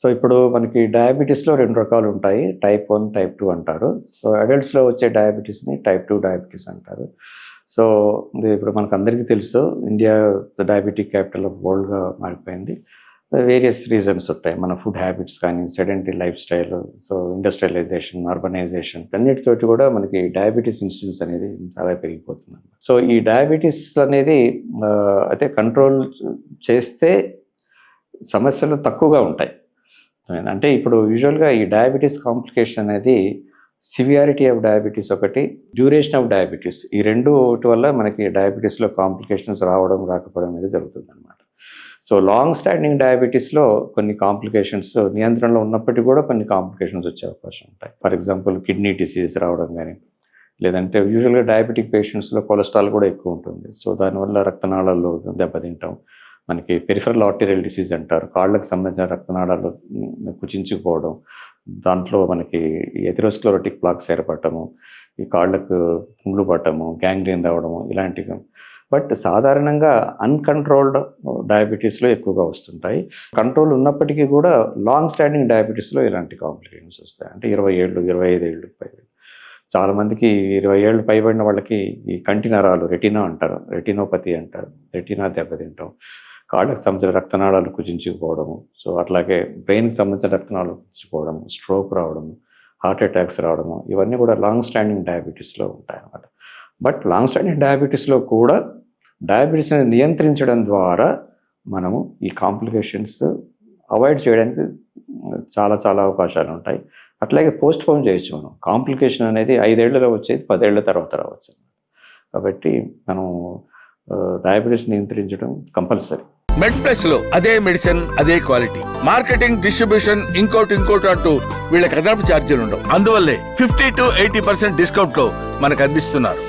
So ఇప్పుడు మనకి డయాబెటీస్‌లో 2 రకాలుంటాయి. టైప్ 1, టైప్ 2 అంటారు. సో అడల్ట్స్‌లో వచ్చే డయాబెటీస్‌ని టైప్ 2 డయాబెటీస్ అంటారు. సో ఇది ఇప్పుడు మనకందరికీ తెలుసు ఇండియా డయాబెటిక్ క్యాపిటల్ ఆఫ్ వరల్డ్‌గా మారిపోయింది. వేరియస్ రీజన్స్ ఉంటాయి. మన ఫుడ్ హ్యాబిట్స్ కానీ, sedentary lifestyle, so industrialisation, urbanisation అన్నిటితోటి కూడా మనకి డయాబెటీస్ ఇన్సిడెన్స్ అనేది చాలా పెరిగిపోతుంది. సో ఈ డయాబెటీస్ అనేది అయితే కంట్రోల్ చేస్తే సమస్యలు తక్కువగా ఉంటాయి. అంటే ఇప్పుడు యూజువల్గా ఈ డయాబెటీస్ కాంప్లికేషన్ అనేది సివియారిటీ ఆఫ్ డయాబెటీస్ ఒకటి, డ్యూరేషన్ ఆఫ్ డయాబెటీస్ ఈ రెండు ఒకటి వల్ల మనకి డయాబెటీస్లో కాంప్లికేషన్స్ రావడం రాకపోవడం అనేది జరుగుతుంది అనమాట. సో లాంగ్ స్టాండింగ్ డయాబెటీస్లో కొన్ని కాంప్లికేషన్స్ నియంత్రణలో ఉన్నప్పటికీ కూడా కొన్ని కాంప్లికేషన్స్ వచ్చే అవకాశం ఉంటాయి. ఫర్ ఎగ్జాంపుల్ కిడ్నీ డిసీజ్ రావడం కానీ, లేదంటే యూజువల్గా డయాబెటిక్ పేషెంట్స్లో కొలెస్ట్రాల్ కూడా ఎక్కువ ఉంటుంది. సో దానివల్ల రక్తనాళాల్లో దెబ్బతింటాం. మనకి పెరిఫరల్ ఆర్టీరియల్ డిసీజ్ అంటారు, కాళ్ళకు సంబంధించిన రక్తనాళాలు కుచించుకుపోవడం, దాంట్లో మనకి ఎథెరోస్క్లెరోటిక్ ప్లాక్స్ ఏర్పడటము, ఈ కాళ్ళకు పుండ్లు పట్టడము, గ్యాంగ్రీన్ రావడము ఇలాంటివి. బట్ సాధారణంగా అన్కంట్రోల్డ్ డయాబెటీస్లో ఎక్కువగా వస్తుంటాయి. కంట్రోల్ ఉన్నప్పటికీ కూడా లాంగ్ స్టాండింగ్ డయాబెటీస్లో ఇలాంటి కాంప్లికేషన్స్ వస్తాయి. అంటే 20 ఏళ్ళు, 25 ఏళ్ళు చాలామందికి 20 ఏళ్ళు పైబడిన వాళ్ళకి ఈ కంటి నరాలు రెటీనా అంటారు, రెటినోపతి అంటారు, రెటీనా దెబ్బతింటాం, కాళ్ళకు సంబంధించిన రక్తనాళాలు కుచించుకుపోవడము, సో అట్లాగే బ్రెయిన్కి సంబంధించిన రక్తనాళాలు కుచించుకోవడము, స్ట్రోక్ రావడము, హార్ట్ అటాక్స్ రావడము, ఇవన్నీ కూడా లాంగ్ స్టాండింగ్ డయాబెటీస్లో ఉంటాయి అన్నమాట. బట్ లాంగ్ స్టాండింగ్ డయాబెటీస్లో కూడా డయాబెటీస్ని నియంత్రించడం ద్వారా మనము ఈ కాంప్లికేషన్స్ అవాయిడ్ చేయడానికి చాలా చాలా అవకాశాలు ఉంటాయి. అట్లాగే పోస్ట్ పోన్ చేయొచ్చు. మనం కాంప్లికేషన్ అనేది 5 ఏళ్లలో వచ్చేది 10 ఏళ్ల తర్వాత రావచ్చు. కాబట్టి మనం డయాబెటీస్ నియంత్రించడం కంపల్సరీ. మెడ్ ప్లస్ లో అదే మెడిసిన్ అదే క్వాలిటీ, మార్కెటింగ్, డిస్ట్రిబ్యూషన్, ఇంకోటి అంటూ వీళ్ళకి అదనపు ఛార్జీలు ఉండవు. అందువల్లే 50 to 80% డిస్కౌంట్ లో మనకు అందిస్తున్నారు.